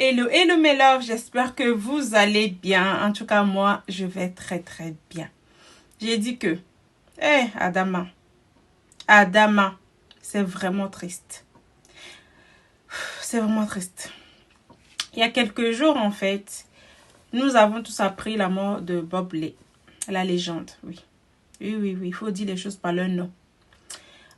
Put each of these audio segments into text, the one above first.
Hello mes loves, j'espère que vous allez bien. En tout cas, moi, je vais très bien. J'ai dit que, Adama, c'est vraiment triste. C'est vraiment triste. Il y a quelques jours, en fait, nous avons tous appris la mort de Bob Lee, la légende, oui. Oui, il faut dire les choses par leur nom.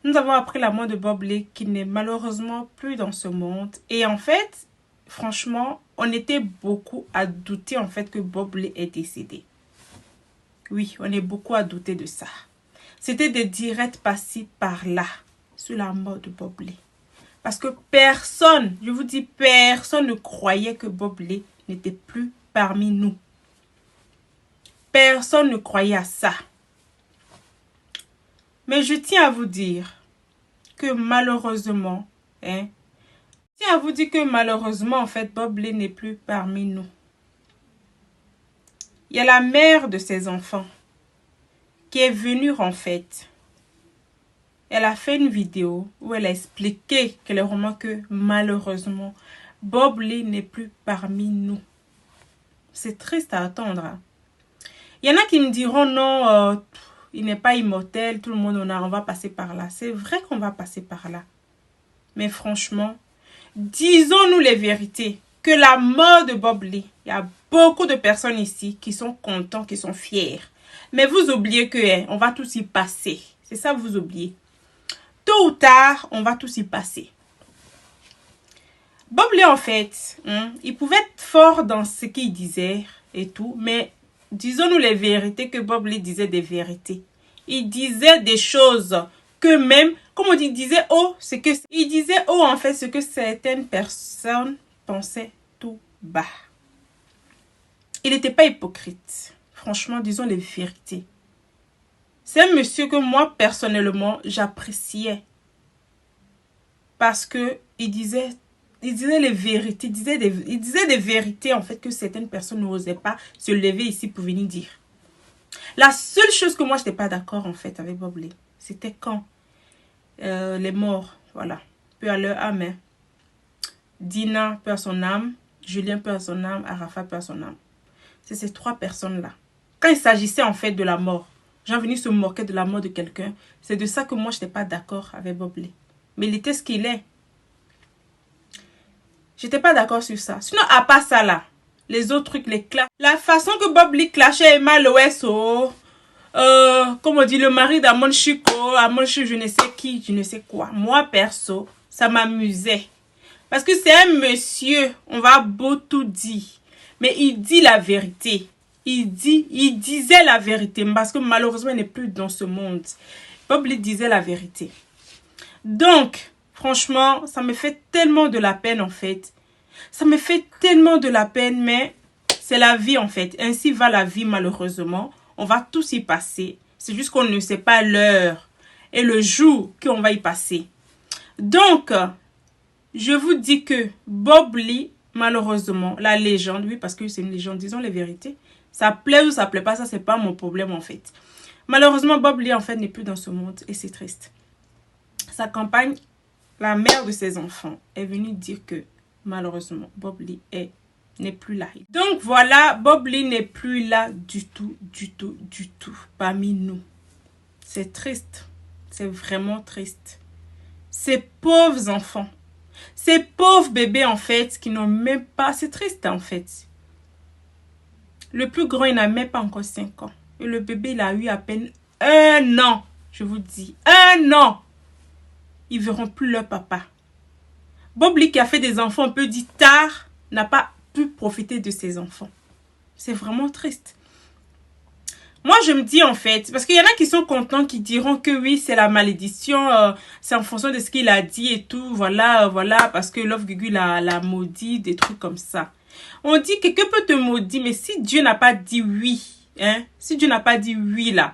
Nous avons appris la mort de Bob Lee qui n'est malheureusement plus dans ce monde. Et en fait, franchement, on était beaucoup à douter en fait que Bob Lee est décédé. Oui, on est beaucoup à douter de ça. C'était des directs par-ci, par-là, sur la mort de Bob Lee. Parce que personne, je vous dis, personne ne croyait que Bob Lee n'était plus parmi nous. Personne ne croyait à ça. Mais je tiens à vous dire que malheureusement, en fait, Bob Lee n'est plus parmi nous. Il y a la mère de ses enfants qui est venue en fait. Elle a fait une vidéo où elle a expliqué clairement que malheureusement, Bob Lee n'est plus parmi nous. C'est triste à attendre. Hein. Il y en a qui me diront non, il n'est pas immortel, tout le monde on va passer par là. C'est vrai qu'on va passer par là. Mais franchement, disons-nous les vérités. Que la mort de Bob Lee, il y a beaucoup de personnes ici qui sont contents, qui sont fiers. Mais vous oubliez que on va tous y passer. C'est ça vous oubliez. Tôt ou tard, on va tous y passer. Bob Lee en fait, il pouvait être fort dans ce qu'il disait et tout. Mais disons-nous les vérités que Bob Lee disait des vérités. Il disait des choses que même, comme on dit, il disait en fait ce que certaines personnes pensaient tout bas. Il n'était pas hypocrite. Franchement, disons les vérités. C'est un monsieur que moi, personnellement, j'appréciais. Parce que il disait les vérités. Il disait des vérités, en fait, que certaines personnes n'osaient pas se lever ici pour venir dire. La seule chose que moi, je n'étais pas d'accord, en fait, avec Bob Lee, c'était quand les morts, voilà, peu à leur âme. Hein. Dina, peu à son âme. Julien, peu à son âme. Arafa, peu à son âme. C'est ces trois personnes-là. Quand il s'agissait en fait de la mort, j'ai venu se moquer de la mort de quelqu'un. C'est de ça que moi, je n'étais pas d'accord avec Bob Lee. Mais il était ce qu'il est. J'étais pas d'accord sur ça. Sinon, à part ça là, les autres trucs, les clashs. La façon que Bob Lee clashait Emma Loeso, comme on dit, le mari d'Amon Chico, Amon Chico, je ne sais qui, je ne sais quoi. Moi, perso, ça m'amusait. Parce que c'est un monsieur, on va beau tout dire. Mais il dit la vérité. Il disait la vérité. Parce que malheureusement, il n'est plus dans ce monde. Bob Lee disait la vérité. Donc, franchement, ça me fait tellement de la peine en fait. Ça me fait tellement de la peine, mais c'est la vie en fait. Ainsi va la vie malheureusement. On va tous y passer. C'est juste qu'on ne sait pas l'heure et le jour qu'on va y passer. Donc, je vous dis que Bob Lee, malheureusement, la légende, oui, parce que c'est une légende, disons les vérités. Ça plaît ou ça plaît pas, ça c'est pas mon problème en fait. Malheureusement, Bob Lee en fait n'est plus dans ce monde et c'est triste. Sa compagne, la mère de ses enfants, est venue dire que malheureusement, Bob Lee n'est plus là. Donc voilà, Bob Lee n'est plus là du tout parmi nous. C'est triste, c'est vraiment triste. Ces pauvres enfants. Ces pauvres bébés, en fait, qui n'ont même pas... C'est triste, en fait. Le plus grand, il n'a même pas encore 5 ans. Et le bébé, il a eu à peine 1 an. Je vous dis, 1 an. Ils ne verront plus leur papa. Bob Lee, qui a fait des enfants un peu dit tard, n'a pas pu profiter de ses enfants. C'est vraiment triste. Moi, je me dis en fait, parce qu'il y en a qui sont contents, qui diront que oui, c'est la malédiction, c'est en fonction de ce qu'il a dit et tout, voilà, parce que Love Gugu l'a maudit, des trucs comme ça. On dit que quelqu'un peut te maudire, mais si Dieu n'a pas dit oui, hein, si Dieu n'a pas dit oui là,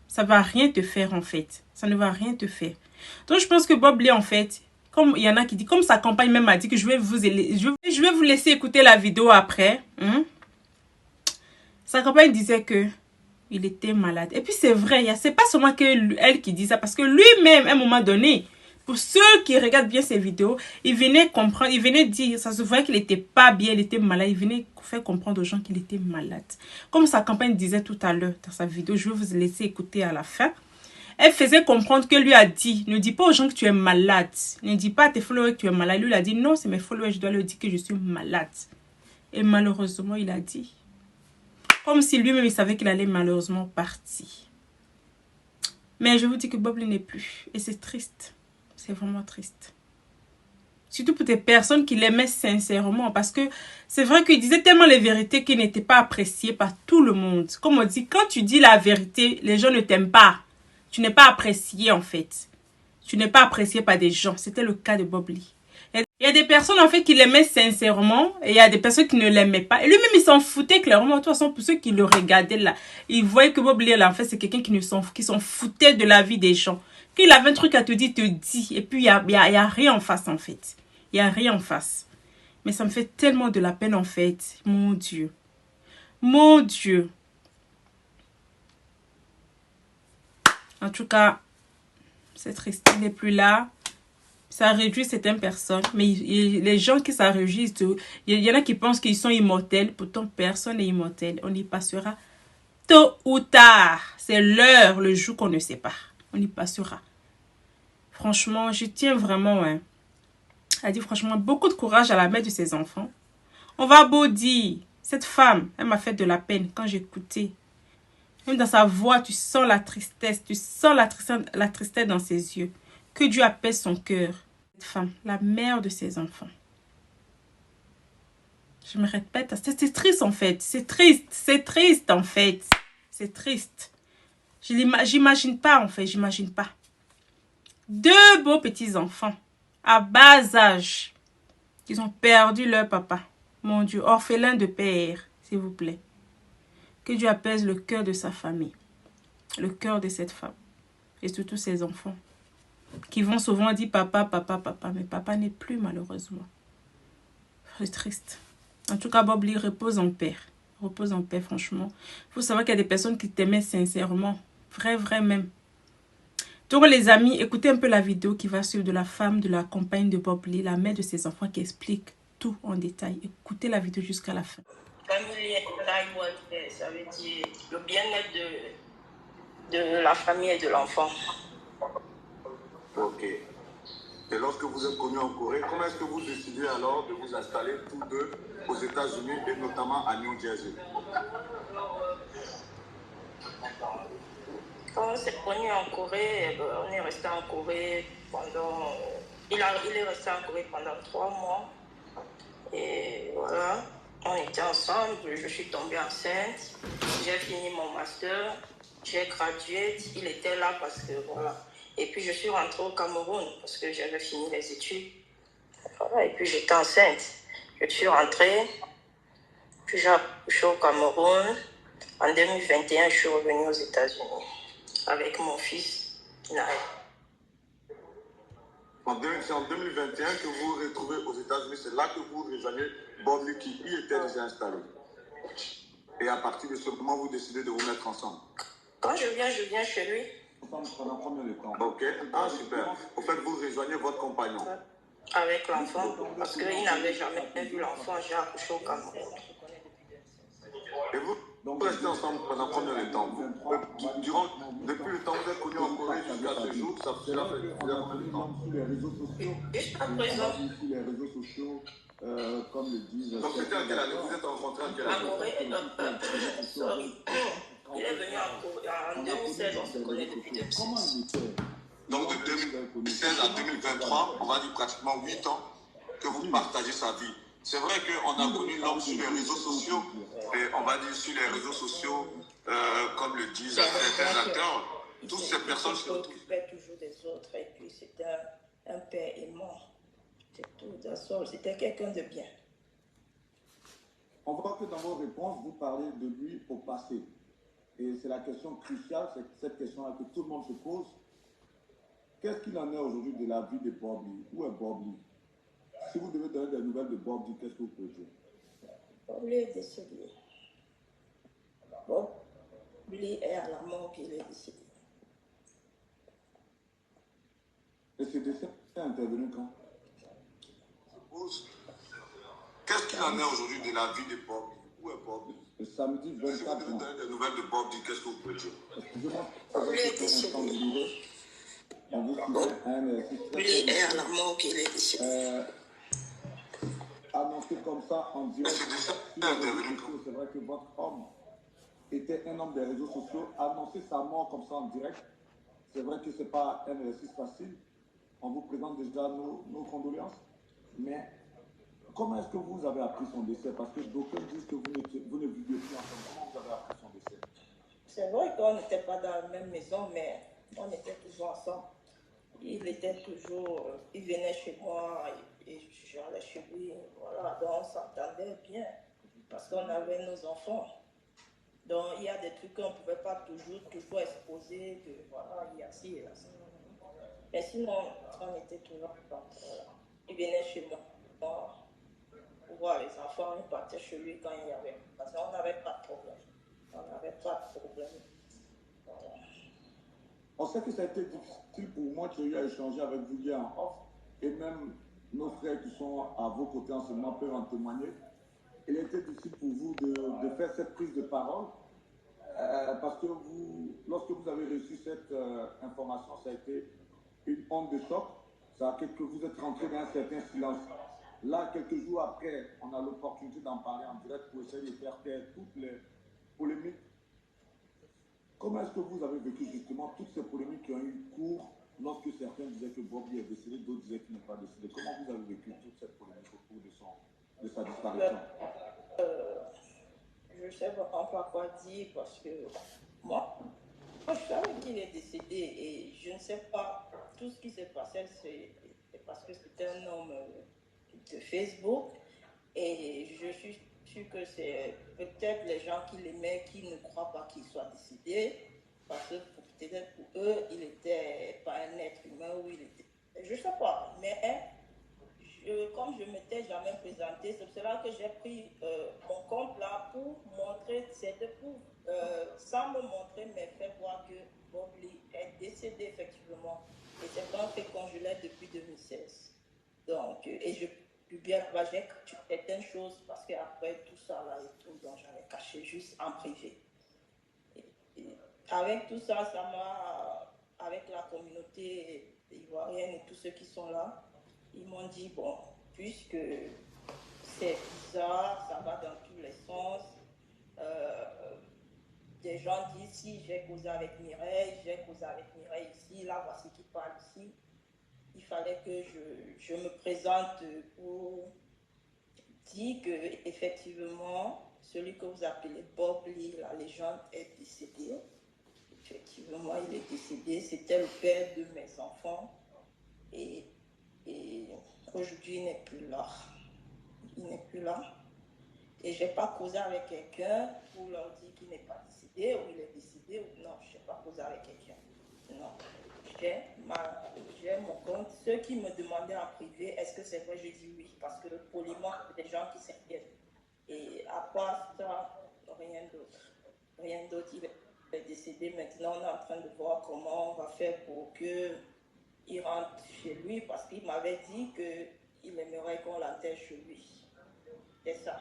ça va rien te faire en fait, ça ne va rien te faire. Donc je pense que Bob Lee en fait, comme il y en a qui disent, comme sa compagne même a dit que je vais vous laisser écouter la vidéo après, sa compagne disait que il était malade. Et puis c'est vrai, c'est pas seulement elle qui dit ça, parce que lui-même, à un moment donné, Pour ceux qui regardent bien ces vidéos, il venait comprendre, il venait dire, ça se voyait qu'il n'était pas bien, il était malade. Il venait faire comprendre aux gens qu'il était malade. Comme sa campagne disait tout à l'heure dans sa vidéo, je vais vous laisser écouter à la fin. Elle faisait comprendre que lui a dit, ne dis pas aux gens que tu es malade. Ne dis pas à tes followers que tu es malade. Lui, il a dit, non, c'est mes followers, je dois leur dire que je suis malade. Et malheureusement, il a dit. Comme si lui-même, il savait qu'il allait malheureusement partir. Mais je vous dis que Bob Lee n'est plus. Et c'est triste. C'est vraiment triste. Surtout pour des personnes qui l'aimaient sincèrement. Parce que c'est vrai qu'il disait tellement les vérités qu'il n'était pas apprécié par tout le monde. Comme on dit, quand tu dis la vérité, les gens ne t'aiment pas. Tu n'es pas apprécié en fait. Tu n'es pas apprécié par des gens. C'était le cas de Bob Lee. Il y a des personnes en fait qui l'aimaient sincèrement. Et il y a des personnes qui ne l'aimaient pas. Et lui-même il s'en foutait clairement. De toute façon pour ceux qui le regardaient là. Ils voyaient que Bob Lee là en fait c'est quelqu'un qui s'en foutait de la vie des gens. Qu'il avait un truc à te dire, te dit. Et puis il y a rien en face en fait. Il n'y a rien en face. Mais ça me fait tellement de la peine en fait. Mon Dieu. Mon Dieu. En tout cas, c'est triste. Il n'est plus là. Ça réduit certaines personnes. Mais les gens qui ça réduit, il y en a qui pensent qu'ils sont immortels. Pourtant, personne n'est immortel. On y passera tôt ou tard. C'est l'heure, le jour qu'on ne sait pas. On y passera. Franchement, je tiens vraiment à dire franchement beaucoup de courage à la mère de ses enfants. On va beau dire, cette femme, elle m'a fait de la peine quand j'écoutais. Même dans sa voix, tu sens la tristesse. Tu sens la tristesse dans ses yeux. Que Dieu apaise son cœur. Cette femme, la mère de ses enfants. Je me répète, c'est triste en fait. C'est triste en fait. C'est triste. J'imagine pas en fait, j'imagine pas. Deux beaux petits enfants à bas âge. Ils ont perdu leur papa. Mon Dieu, orphelin de père, s'il vous plaît. Que Dieu apaise le cœur de sa famille. Le cœur de cette femme. Et surtout ses enfants. Qui vont souvent dire papa, papa, papa. Mais papa n'est plus malheureusement. C'est triste. En tout cas, Bob Lee repose en paix. Repose en paix, franchement. Il faut savoir qu'il y a des personnes qui t'aimaient sincèrement. Vrai même. Donc les amis, écoutez un peu la vidéo qui va suivre de la femme, de la compagne de Bob Lee, la mère de ses enfants qui explique tout en détail. Écoutez la vidéo jusqu'à la fin. Family Life Welfare, ça veut dire le bien-être de la famille et de l'enfant. Ok. Et lorsque vous êtes connus en Corée, comment est-ce que vous décidez alors de vous installer tous deux aux États-Unis et notamment à New Jersey? Quand on s'est connus en Corée, on est resté en Corée pendant... Il est resté en Corée pendant 3 mois. Et voilà, on était ensemble, je suis tombée enceinte, j'ai fini mon master, j'ai gradué, il était là parce que voilà. Et puis je suis rentrée au Cameroun parce que j'avais fini les études. Voilà, et puis j'étais enceinte. Je suis rentrée, puis j'ai accouché au Cameroun. En 2021, je suis revenue aux États-Unis avec mon fils, Naël. C'est en 2021 que vous vous retrouvez aux États-Unis, c'est là que vous rejoignez Bob Lee qui y était déjà installé. Et à partir de ce moment, vous décidez de vous mettre ensemble. Quand je viens chez lui. Pendant combien de temps? Ok, ah super. Au fait, vous rejoignez votre compagnon. Avec l'enfant, parce qu'il n'avait jamais vu l'enfant, j'ai accouché au Cameroun. Et vous restez ensemble pendant combien de temps? Depuis le temps que vous êtes connus en Corée jusqu'à ce jour, ça fait combien de temps? Jusqu'à présent. Sur les réseaux sociaux, comme le disent... Donc c'était à quelle année? Vous êtes rencontrés en quelle année? En Corée, il est venu en 2016, on se connaît depuis 2016. Donc de 2016 à 2023, on va dire pratiquement 8 ans que vous partagez sa vie. C'est vrai qu'on a connu l'homme sur les réseaux sociaux, et on va dire sur les réseaux sociaux, comme le disent certains acteurs, toutes ces personnes se s'occupaient toujours des autres, et puis c'était un père aimant. C'est tout, c'était quelqu'un de bien. On voit que dans vos réponses, vous parlez de lui au passé. Et c'est la question cruciale, c'est cette question-là que tout le monde se pose. Qu'est-ce qu'il en est aujourd'hui de la vie de Bob Lee? Où est Bob Lee? Si vous devez donner des nouvelles de Bob Lee, qu'est-ce que vous pouvez dire? Bob Lee est décédé. Bob Lee est à la mort qu'il est décédé. Et ce décès c'est intervenu quand? Qu'est-ce qu'il en est aujourd'hui de la vie de Bob? Où est Bob? Le samedi Si vous 24 devez juin. donner des nouvelles de Bob, qu'est-ce que vous pouvez dire? Excusez-moi, Il est décédé. on vous suivait un exercice très Lui est à la mort qu'il est décédé. annoncé comme ça en direct C'est sur les réseaux sociaux. C'est vrai que votre homme était un homme des réseaux sociaux. Annoncer sa mort comme ça en direct, c'est vrai que ce n'est pas un exercice facile. On vous présente déjà nos condoléances. Mais comment est-ce que vous avez appris son décès? Parce que d'aucuns disent que vous ne viviez plus ensemble. Comment vous avez appris son décès? C'est vrai qu'on n'était pas dans la même maison, mais on était toujours ensemble. Il était toujours, il venait chez moi et j'allais chez lui. Voilà, donc on s'entendait bien parce qu'on avait nos enfants. Donc il y a des trucs qu'on ne pouvait pas toujours exposer, que voilà, il y a ci, il y a ça. Mais sinon, on était toujours ensemble. Il venait chez moi pour voir les enfants, il partait chez lui quand il y avait. Parce qu'on n'avait pas de problème. On n'avait pas de problème. Voilà. On sait que ça a été difficile pour moi qui ai eu à échanger avec vous hier en off, et même nos frères qui sont à vos côtés en ce moment peuvent en témoigner. Il a été difficile pour vous de faire cette prise de parole, parce que lorsque vous avez reçu cette information, ça a été une onde de choc, ça a fait que vous êtes rentré dans un certain silence. Là, quelques jours après, on a l'opportunité d'en parler en direct pour essayer de faire taire toutes les polémiques. Comment est-ce que vous avez vécu justement toutes ces polémiques qui ont eu cours lorsque certains disaient que Bobby est décédé, d'autres disaient qu'il n'est pas décédé? Comment vous avez vécu toute cette polémique au cours de sa disparition? Je ne sais pas quoi dire parce que moi, je savais qu'il est décédé et je ne sais pas tout ce qui s'est passé, c'est parce que c'était un homme de Facebook et je suis sûre que c'est peut-être les gens qui l'aimaient qui ne croient pas qu'il soit décédé parce que peut-être pour eux il n'était pas un être humain ou il était, je ne sais pas, mais comme je ne m'étais jamais présenté, c'est pour cela que j'ai pris mon compte là pour montrer, sans me montrer, mais faire voir que Bob Lee est décédé effectivement. Et c'est pas un fait qu'on je l'ai depuis 2016. Donc, et je publie, j'ai caché certaines choses parce qu'après tout ça là et tout, donc j'avais caché juste en privé. Et avec tout ça, ça m'a, avec la communauté ivoirienne et tous ceux qui sont là, ils m'ont dit, bon, puisque c'est bizarre, ça va dans tous les sens, des gens disent, si j'ai causé avec Mireille ici, là, voici qui parle ici. Il fallait que je me présente pour dire que effectivement, celui que vous appelez Bob Lee, la légende, est décédé. Effectivement, il est décédé. C'était le père de mes enfants. Et aujourd'hui, il n'est plus là. Il n'est plus là. Et je n'ai pas causé avec quelqu'un pour leur dire qu'il n'est pas décédé ou il est décédé ou non, je n'ai pas causé avec quelqu'un. Non. J'ai mon compte. Ceux qui me demandaient en privé, est-ce que c'est vrai, je dis oui, parce que poliment, c'est des gens qui s'inquiètent. Et à part ça, rien d'autre. Rien d'autre. Il est décédé. Maintenant, on est en train de voir comment on va faire pour qu'il rentre chez lui, parce qu'il m'avait dit qu'il aimerait qu'on l'enterre chez lui. C'est ça.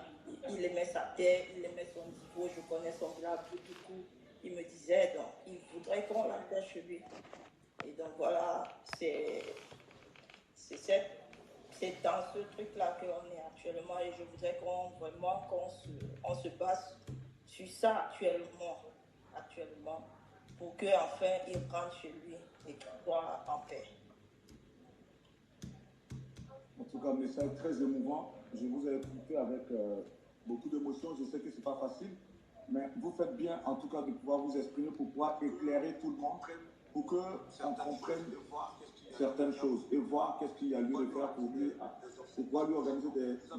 Il aimait sa terre, il aimait son niveau, je connais son village, du coup, il me disait, donc, il voudrait qu'on l'enterre chez lui. Et donc voilà, c'est dans ce truc-là qu'on est actuellement et je voudrais qu'on se base sur ça actuellement, pour qu'enfin il rentre chez lui et qu'il soit en paix. En tout cas, un message très émouvant. Je vous ai écouté avec beaucoup d'émotion. Je sais que ce n'est pas facile, mais vous faites bien en tout cas de pouvoir vous exprimer pour pouvoir éclairer tout le monde, pour qu'on comprenne certaines choses et voir qu'est-ce qu'il y a lieu de faire pour lui, pour pouvoir lui organiser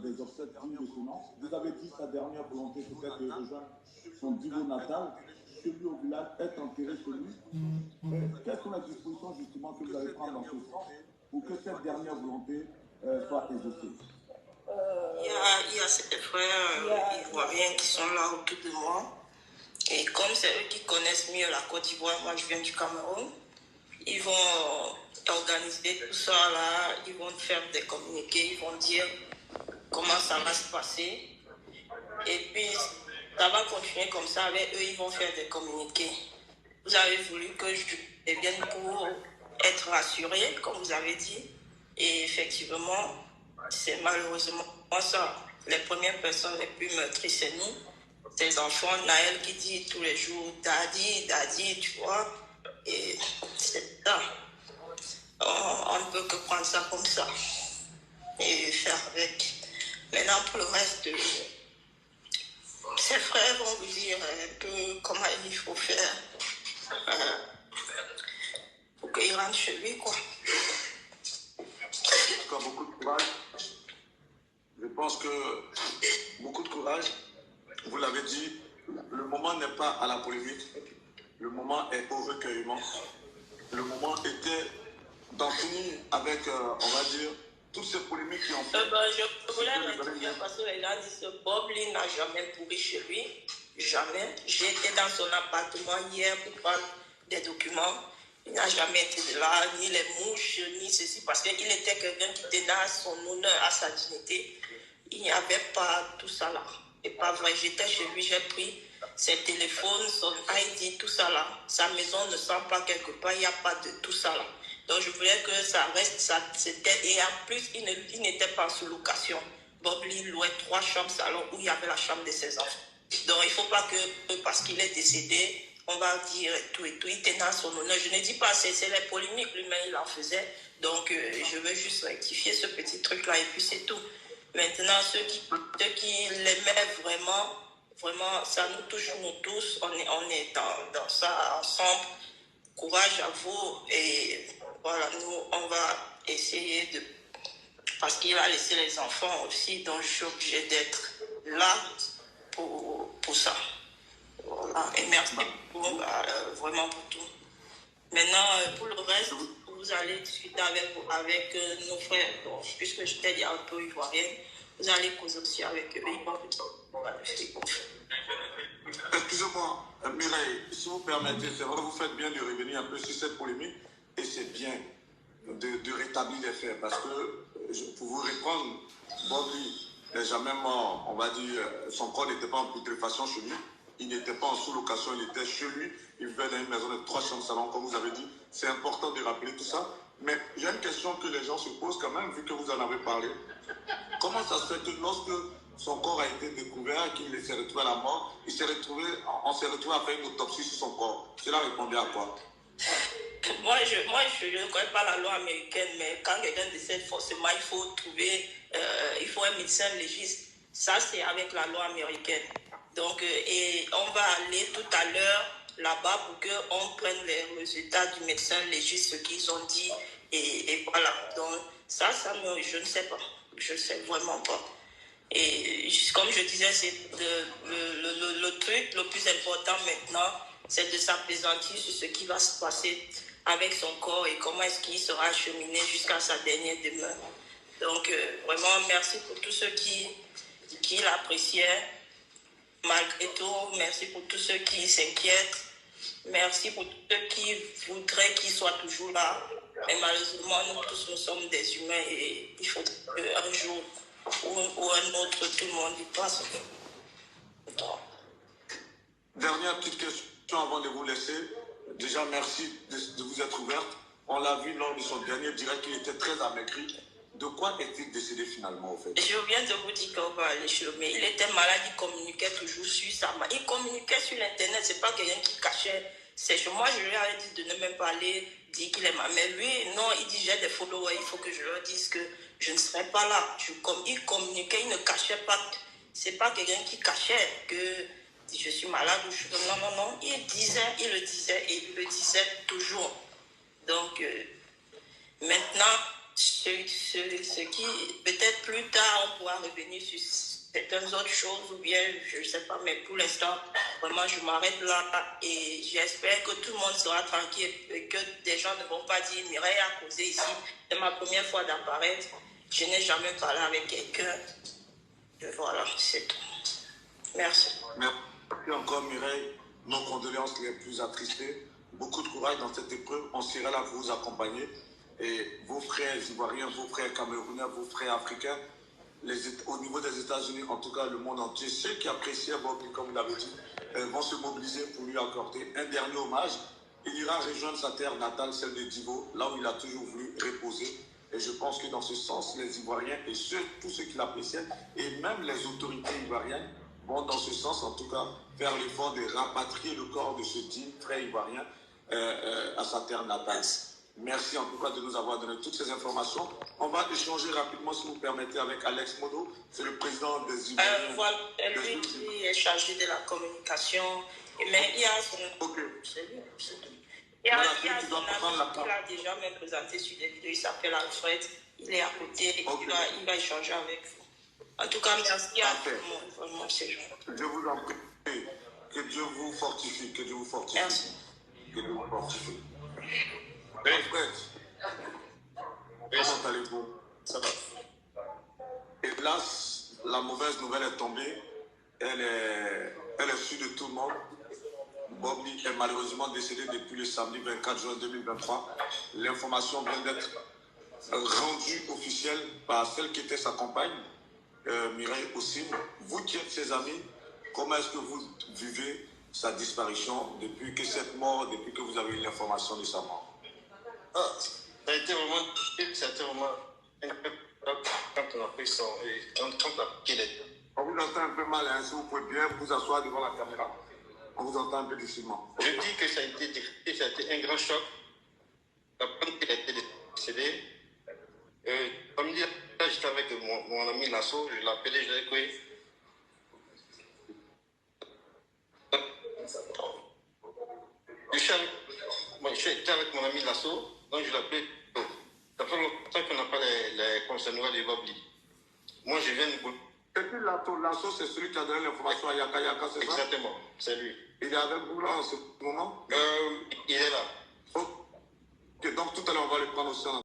des obsèques dignes de son nom. Vous avez dit sa dernière volonté, c'était de rejoindre son divo natal, chez lui au village, être enterré chez lui. Quelles sont les dispositions justement que vous allez prendre dans ce sens pour que cette dernière volonté soit exaucée? Il y a ces frères ivoiriens qui sont là autour de moi. Et comme c'est eux qui connaissent mieux la Côte d'Ivoire, moi je viens du Cameroun. Ils vont organiser tout ça là, ils vont faire des communiqués, ils vont dire comment ça va se passer. Et puis, ça va continuer comme ça avec eux, ils vont faire des communiqués. Vous avez voulu que je vienne pour être rassurée, comme vous avez dit. Et effectivement, c'est malheureusement ça. Les premières personnes les plus meurtries, c'est nous. Ces enfants, Naël qui dit tous les jours Daddy, Daddy, tu vois. Et c'est ça. On ne peut que prendre ça comme ça et faire avec. Maintenant, pour le reste, ses frères vont vous dire un peu comment il faut faire pour qu'il rentre chez lui, quoi. Encore beaucoup de courage. Je pense que beaucoup de courage. Vous l'avez dit, le moment n'est pas à la polémique. Le moment est au recueillement. Le moment était d'en finir avec, on va dire, toutes ces polémiques qui ont fait. Je voulais rectifier parce que les gens disent que Bob Lee n'a jamais pourri chez lui. Jamais. J'ai été dans son appartement hier pour prendre des documents. Il n'a jamais été de là, ni les mouches, ni ceci, parce qu'il était quelqu'un qui tenait à son honneur, à sa dignité. Il n'y avait pas tout ça là. Et pas vrai, j'étais chez lui, j'ai pris ses téléphones, son ID, tout ça là. Sa maison ne sent pas quelque part, il n'y a pas de tout ça là. Donc je voulais que ça reste, ça, c'était, et en plus, il n'était pas sous location. Bob Lee louait 3 chambres salon où il y avait la chambre de ses enfants. Donc il ne faut pas que, parce qu'il est décédé, on va dire tout et tout, il tenait à son honneur. Je ne dis pas, c'est les polémiques, lui-même il en faisait. Donc je veux juste rectifier ce petit truc-là et puis c'est tout. Maintenant, ceux qui l'aimaient vraiment, vraiment, ça nous touche nous tous. On est dans ça ensemble. Courage à vous. Et voilà, nous, on va essayer de... Parce qu'il a laissé les enfants aussi, donc je suis obligée d'être là pour ça. Voilà. Et merci beaucoup, vraiment pour tout. Maintenant, pour le reste, vous allez discuter avec nos frères, bon, puisque je t'ai dit un peu ivoirienne, vous allez causer aussi avec eux. Ils vont vous dire voilà, ce qu'on fait. Excusez-moi, Mireille, si vous permettez, c'est vrai, vous faites bien de revenir un peu sur cette polémique et c'est bien de rétablir les faits parce que, pour vous répondre, Bob Lee n'est jamais mort, on va dire, son corps n'était pas en putréfaction chez lui, il n'était pas en sous-location, il était chez lui, il vivait dans une maison de 3 chambres salon, comme vous avez dit, c'est important de rappeler tout ça, mais il y a une question que les gens se posent quand même, vu que vous en avez parlé. Comment ça se fait que lorsque son corps a été découvert, qu'il s'est retrouvé à la mort, on s'est retrouvé à faire une autopsie sur son corps? Cela répondait à quoi? Moi, je ne connais pas la loi américaine, mais quand quelqu'un décède, forcément, il faut trouver, il faut un médecin légiste. Ça, c'est avec la loi américaine. Donc, et on va aller tout à l'heure là-bas pour qu'on prenne les résultats du médecin légiste, ce qu'ils ont dit, et voilà. Donc, ça, je ne sais pas. Je ne sais vraiment pas. Et comme je disais, c'est le truc le plus important maintenant, c'est de s'apaisantir sur ce qui va se passer avec son corps et comment est-ce qu'il sera acheminé jusqu'à sa dernière demeure. Donc, vraiment, merci pour tous ceux qui l'appréciaient. Malgré tout, merci pour tous ceux qui s'inquiètent. Merci pour tous ceux qui voudraient qu'il soit toujours là. Mais malheureusement, nous tous, nous sommes des humains et il faut qu'un jour ou un autre, tout le monde y passe. Dernière petite question avant de vous laisser. Déjà, merci de vous être ouverte. On l'a vu lors de son dernier direct, il était très amaigri. De quoi est-il décédé finalement, au fait? Je viens de vous dire qu'on va aller chez le médecin. Il était malade, il communiquait toujours sur sa main. Il communiquait sur l'internet, c'est pas quelqu'un qui cachait ses choses. Moi, je lui ai dit de ne même pas aller dire qu'il est ma mère. Lui, non, il dit j'ai des followers, il faut que je leur dise que je ne serai pas là. Il communiquait, il ne cachait pas. C'est pas quelqu'un qui cachait que je suis malade ou je... Non. Il le disait et il le disait toujours. Donc, maintenant, ce qui, peut-être plus tard, on pourra revenir sur certaines autres choses, ou bien, je ne sais pas, mais pour l'instant, vraiment, je m'arrête là et j'espère que tout le monde sera tranquille et que des gens ne vont pas dire Mireille a causé ici. C'est ma première fois d'apparaître. Je n'ai jamais parlé avec quelqu'un. Voilà, c'est tout. Merci. Merci encore, Mireille. Nos condoléances les plus attristées beaucoup de courage dans cette épreuve. On sera là pour vous accompagner. Et vos frères ivoiriens, vos frères camerounais, vos frères africains, au niveau des États-Unis, en tout cas le monde entier, ceux qui apprécient Bob Lee, comme vous l'avez dit, vont se mobiliser pour lui accorder un dernier hommage. Il ira rejoindre sa terre natale, celle de Divo, là où il a toujours voulu reposer. Et je pense que dans ce sens, les Ivoiriens et tous ceux qui l'apprécient, et même les autorités ivoiriennes, vont dans ce sens, en tout cas, faire l'effort de rapatrier le corps de ce digne frère ivoirien à sa terre natale. Merci en tout cas de nous avoir donné toutes ces informations. On va échanger rapidement, si vous permettez, avec Alex Modo, c'est le président des Ivoiriens. Voilà, lui qui est chargé de la communication, mais il y a son... Ok. Il y a son ami qui l'a déjà même présenté sur des vidéos, il s'appelle Alfred, il est à côté, okay. il va échanger avec vous. En tout cas, merci à tout le monde, vraiment, c'est gentil. Je vous en prie, que Dieu vous fortifie, que Dieu vous fortifie. Merci. Que Dieu vous fortifie. Alfred, comment allez-vous? Ça va. Hélas, la mauvaise nouvelle est tombée, elle est sûre de tout le monde. Bob Lee est malheureusement décédé depuis le samedi 24 juin 2023. L'information vient d'être rendue officielle par celle qui était sa compagne, Mireille Ossine. Vous qui êtes ses amis, comment est-ce que vous vivez sa disparition depuis que cette mort, depuis que vous avez eu l'information de sa mort? Ça a été vraiment quand on a pris son... quand on a pris les... On vous entend un peu mal, hein, si vous pouvez bien vous asseoir devant la caméra. On vous entend un peu difficilement. Je dis que ça a été difficile, ça a été un grand choc. Quand il a été décédé, comme il dit, j'étais avec mon ami Lasso, je l'appelais, je l'ai dit j'étais avec mon ami Lasso, donc je l'appelais. Ça fait longtemps qu'on n'a pas les nouvelles de Bob Lee. Moi, je viens de... Et puis Lasso, c'est celui qui a donné l'information à Yaka Yaka, c'est ça? Exactement, c'est lui. Il est avec vous là en ce moment? Il est là. Ok, donc tout à l'heure on va le prendre aussi en